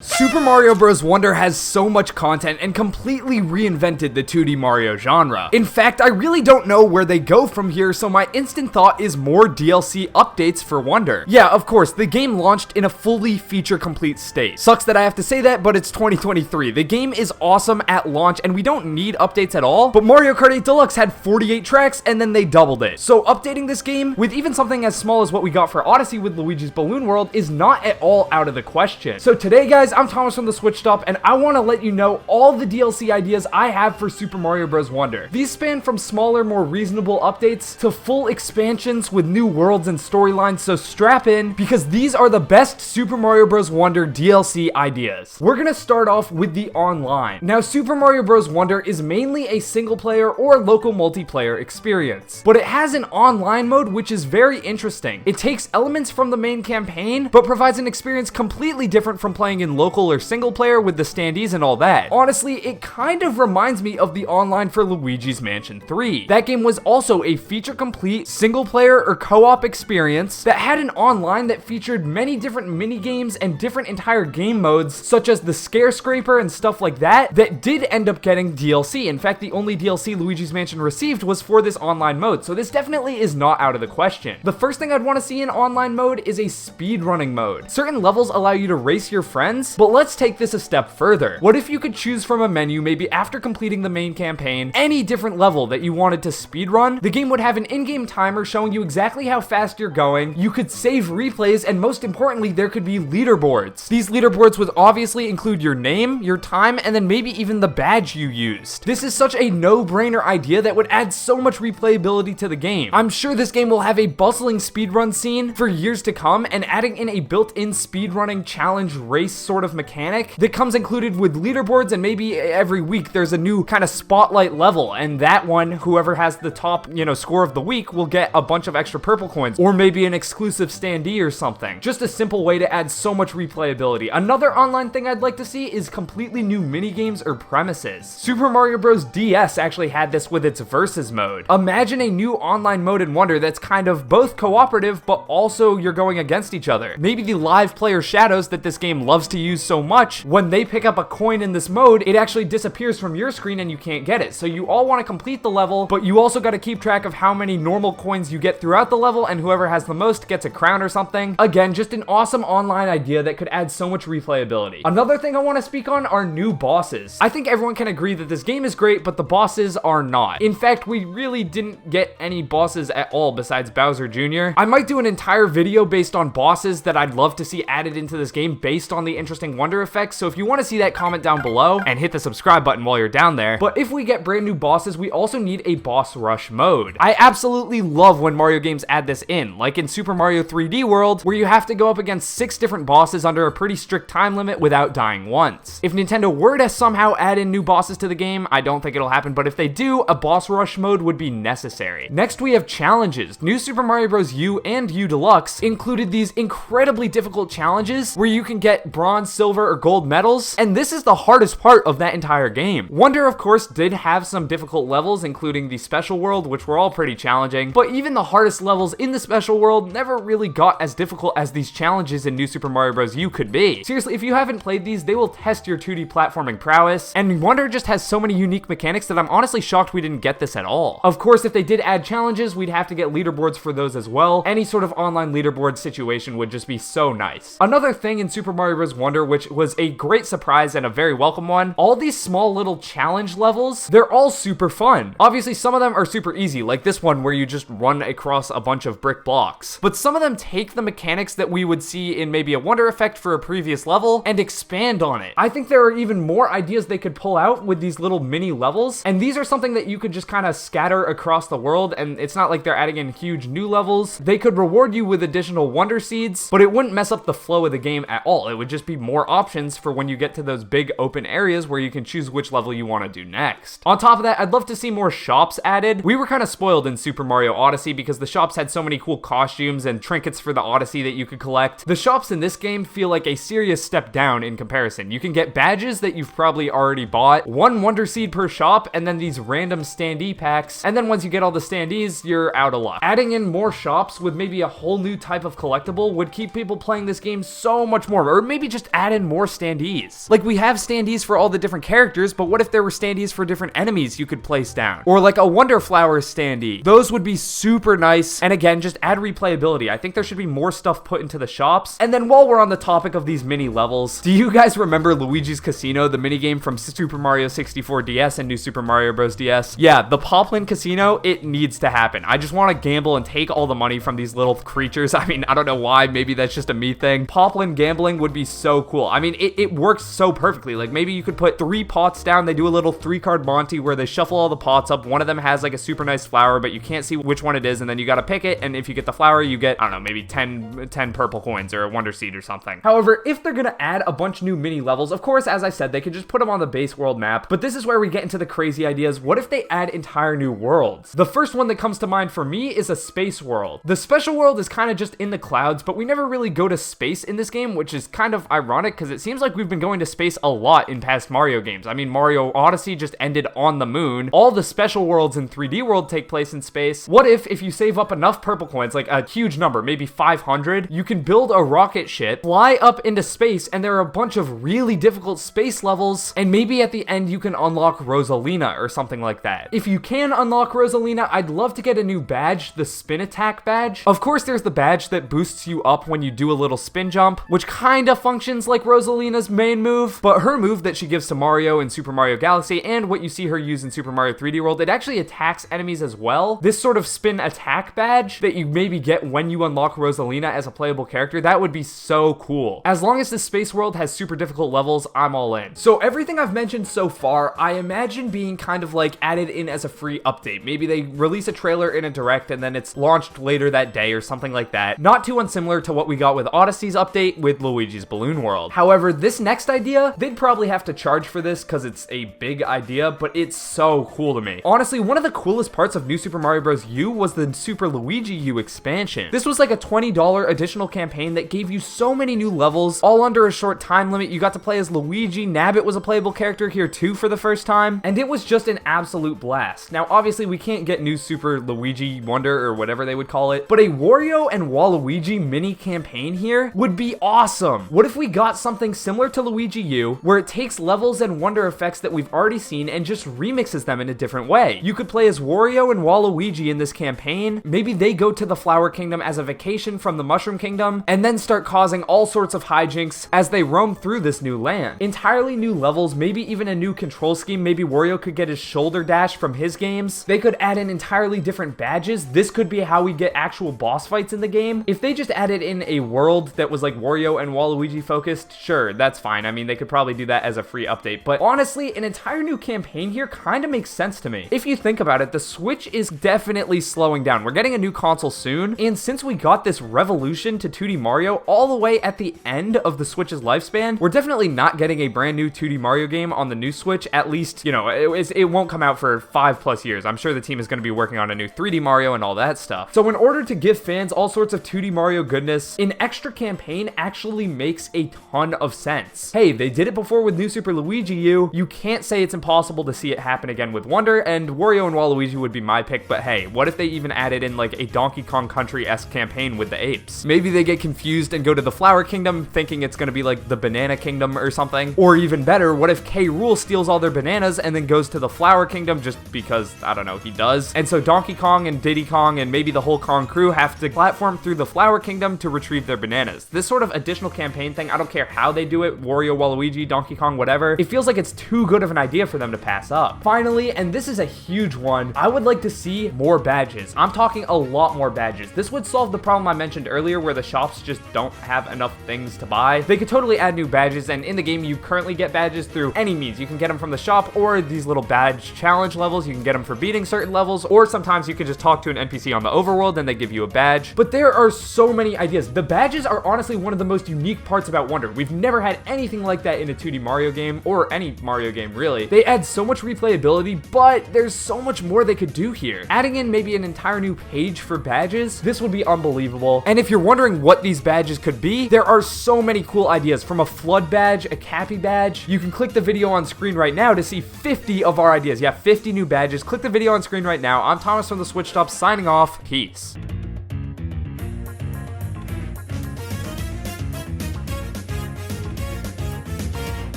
Super Mario Bros. Wonder has so much content and completely reinvented the 2D Mario genre. In fact, I really don't know where they go from here, so my instant thought is more DLC updates for Wonder. Yeah, of course, the game launched in a fully feature-complete state. Sucks that I have to say that, but it's 2023. The game is awesome at launch, and we don't need updates at all, but Mario Kart 8 Deluxe had 48 tracks, and then they doubled it. So updating this game, with even something as small as what we got for Odyssey with Luigi's Balloon World, is not at all out of the question. So today, guys, I'm Thomas from the Switch Stop, and I want to let you know all the DLC ideas I have for Super Mario Bros. Wonder. These span from smaller, more reasonable updates to full expansions with new worlds and storylines, so strap in, because these are the best Super Mario Bros. Wonder DLC ideas. We're gonna start off with the online. Now, Super Mario Bros. Wonder is mainly a single-player or local multiplayer experience, but it has an online mode which is very interesting. It takes elements from the main campaign, but provides an experience completely different from playing in local or single player with the standees and all that. Honestly, it kind of reminds me of the online for Luigi's Mansion 3. That game was also a feature-complete single player or co-op experience that had an online that featured many different mini games and different entire game modes, such as the Scare Scraper and stuff like that did end up getting DLC. In fact, the only DLC Luigi's Mansion received was for this online mode, so this definitely is not out of the question. The first thing I'd want to see in online mode is a speedrunning mode. Certain levels allow you to race your friends, but let's take this a step further. What if you could choose from a menu, maybe after completing the main campaign, any different level that you wanted to speedrun? The game would have an in-game timer showing you exactly how fast you're going. You could save replays, and most importantly, there could be leaderboards. These leaderboards would obviously include your name, your time, and then maybe even the badge you used. This is such a no-brainer idea that would add so much replayability to the game. I'm sure this game will have a bustling speedrun scene for years to come, and adding in a built-in speedrunning challenge race sort of mechanic that comes included with leaderboards, and maybe every week there's a new kind of spotlight level, and that one, whoever has the top, score of the week will get a bunch of extra purple coins, or maybe an exclusive standee or something. Just a simple way to add so much replayability. Another online thing I'd like to see is completely new minigames or premises. Super Mario Bros. DS actually had this with its Versus mode. Imagine a new online mode in Wonder that's kind of both cooperative, but also you're going against each other. Maybe the live player shadows that this game loves to use so much, when they pick up a coin in this mode, it actually disappears from your screen and you can't get it. So you all want to complete the level, but you also got to keep track of how many normal coins you get throughout the level, and whoever has the most gets a crown or something. Again, just an awesome online idea that could add so much replayability. Another thing I want to speak on are new bosses. I think everyone can agree that this game is great, but the bosses are not. In fact, we really didn't get any bosses at all besides Bowser Jr. I might do an entire video based on bosses that I'd love to see added into this game based on the interesting Wonder effects, so if you want to see that, comment down below and hit the subscribe button while you're down there. But if we get brand new bosses, we also need a boss rush mode. I absolutely love when Mario games add this in, like in Super Mario 3D World, where you have to go up against 6 different bosses under a pretty strict time limit without dying once. If Nintendo were to somehow add in new bosses to the game, I don't think it'll happen, but if they do, a boss rush mode would be necessary. Next, we have challenges. New Super Mario Bros. U and U Deluxe included these incredibly difficult challenges where you can get bronze, silver, or gold medals, and this is the hardest part of that entire game. Wonder, of course, did have some difficult levels, including the special world, which were all pretty challenging, but even the hardest levels in the special world never really got as difficult as these challenges in New Super Mario Bros. U could be. Seriously, if you haven't played these, they will test your 2D platforming prowess, and Wonder just has so many unique mechanics that I'm honestly shocked we didn't get this at all. Of course, if they did add challenges, we'd have to get leaderboards for those as well. Any sort of online leaderboard situation would just be so nice. Another thing in Super Mario Bros. Wonder, which was a great surprise and a very welcome one, all these small little challenge levels, they're all super fun. Obviously, some of them are super easy, like this one where you just run across a bunch of brick blocks. But some of them take the mechanics that we would see in maybe a Wonder effect for a previous level and expand on it. I think there are even more ideas they could pull out with these little mini levels, and these are something that you could just kind of scatter across the world, and it's not like they're adding in huge new levels. They could reward you with additional Wonder Seeds, but it wouldn't mess up the flow of the game at all. It would just be more options for when you get to those big open areas where you can choose which level you want to do next. On top of that, I'd love to see more shops added. We were kind of spoiled in Super Mario Odyssey because the shops had so many cool costumes and trinkets for the Odyssey that you could collect. The shops in this game feel like a serious step down in comparison. You can get badges that you've probably already bought, 1 Wonder Seed per shop, and then these random standee packs, and then once you get all the standees, you're out of luck. Adding in more shops with maybe a whole new type of collectible would keep people playing this game so much more, or maybe just just add in more standees. Like, we have standees for all the different characters, but what if there were standees for different enemies you could place down? Or like a Wonder Flower standee. Those would be super nice. And again, just add replayability. I think there should be more stuff put into the shops. And then while we're on the topic of these mini levels, do you guys remember Luigi's Casino, the minigame from Super Mario 64 DS and New Super Mario Bros. DS? Yeah, the Poplin Casino, it needs to happen. I just want to gamble and take all the money from these little creatures. I mean, I don't know why. Maybe that's just a me thing. Poplin gambling would be so cool. I mean, it works so perfectly. Like, maybe you could put 3 pots down. They do a little 3-card Monty where they shuffle all the pots up. One of them has like a super nice flower, but you can't see which one it is, and then you got to pick it, and if you get the flower, you get, I don't know, maybe 10 purple coins or a Wonder Seed or something. However, if they're gonna add a bunch of new mini levels, of course, as I said, they could just put them on the base world map, but this is where we get into the crazy ideas. What if they add entire new worlds? The first one that comes to mind for me is a space world. The special world is kind of just in the clouds, but we never really go to space in this game, which is kind of ironic because it seems like we've been going to space a lot in past Mario games. I mean, Mario Odyssey just ended on the moon. All the special worlds in 3D World take place in space. What if you save up enough purple coins, like a huge number, maybe 500, you can build a rocket ship, fly up into space, and there are a bunch of really difficult space levels, and maybe at the end you can unlock Rosalina or something like that. If you can unlock Rosalina, I'd love to get a new badge, the spin attack badge. Of course, there's the badge that boosts you up when you do a little spin jump, which kind of functions like Rosalina's main move, but her move that she gives to Mario in Super Mario Galaxy and what you see her use in Super Mario 3D World, it actually attacks enemies as well. This sort of spin attack badge that you maybe get when you unlock Rosalina as a playable character, that would be so cool. As long as the space world has super difficult levels, I'm all in. So everything I've mentioned so far, I imagine being kind of like added in as a free update. Maybe they release a trailer in a direct and then it's launched later that day or something like that. Not too unsimilar to what we got with Odyssey's update with Luigi's Balloon World. However, this next idea, they'd probably have to charge for this because it's a big idea, but it's so cool to me. Honestly, one of the coolest parts of New Super Mario Bros. U was the Super Luigi U expansion. This was like a $20 additional campaign that gave you so many new levels, all under a short time limit. You got to play as Luigi. Nabbit was a playable character here too for the first time, and it was just an absolute blast. Now, obviously, we can't get New Super Luigi Wonder or whatever they would call it, but a Wario and Waluigi mini campaign here would be awesome. What if we got something similar to Luigi U, where it takes levels and wonder effects that we've already seen and just remixes them in a different way? You could play as Wario and Waluigi in this campaign. Maybe they go to the Flower Kingdom as a vacation from the Mushroom Kingdom, and then start causing all sorts of hijinks as they roam through this new land. Entirely new levels, maybe even a new control scheme. Maybe Wario could get his shoulder dash from his games. They could add in entirely different badges. This could be how we get actual boss fights in the game. If they just added in a world that was like Wario and Waluigi focused, sure, that's fine. I mean, they could probably do that as a free update, but honestly, an entire new campaign here kind of makes sense to me. If you think about it, the Switch is definitely slowing down. We're getting a new console soon, and since we got this revolution to 2D Mario all the way at the end of the Switch's lifespan, we're definitely not getting a brand new 2D Mario game on the new Switch. At least, you know, it won't come out for 5+ years. I'm sure the team is going to be working on a new 3D Mario and all that stuff. So in order to give fans all sorts of 2D Mario goodness, an extra campaign actually makes a ton of sense. Hey, they did it before with New Super Luigi U. You can't say it's impossible to see it happen again with Wonder, and Wario and Waluigi would be my pick, but hey, what if they even added in like a Donkey Kong Country-esque campaign with the apes? Maybe they get confused and go to the Flower Kingdom thinking it's gonna be like the Banana Kingdom or something. Or even better, what if K. Rool steals all their bananas and then goes to the Flower Kingdom just because, I don't know, he does? And so Donkey Kong and Diddy Kong and maybe the whole Kong crew have to platform through the Flower Kingdom to retrieve their bananas. This sort of additional campaign thing, I don't care how they do it, Wario, Waluigi, Donkey Kong, whatever, it feels like it's too good of an idea for them to pass up. Finally, and this is a huge one, I would like to see more badges. I'm talking a lot more badges. This would solve the problem I mentioned earlier where the shops just don't have enough things to buy. They could totally add new badges, and in the game you currently get badges through any means. You can get them from the shop or these little badge challenge levels. You can get them for beating certain levels, or sometimes you can just talk to an NPC on the overworld and they give you a badge. But there are so many ideas. The badges are honestly one of the most unique parts about Wonder. We've never had anything like that in a 2D Mario game, or any Mario game really. They add so much replayability, but there's so much more they could do here. Adding in maybe an entire new page for badges, this would be unbelievable. And if you're wondering what these badges could be, there are so many cool ideas, from a flood badge, a Cappy badge. You can click the video on screen right now to see 50 of our ideas. Yeah, 50 new badges. Click the video on screen right now. I'm Thomas from the Switch Stop signing off. Peace.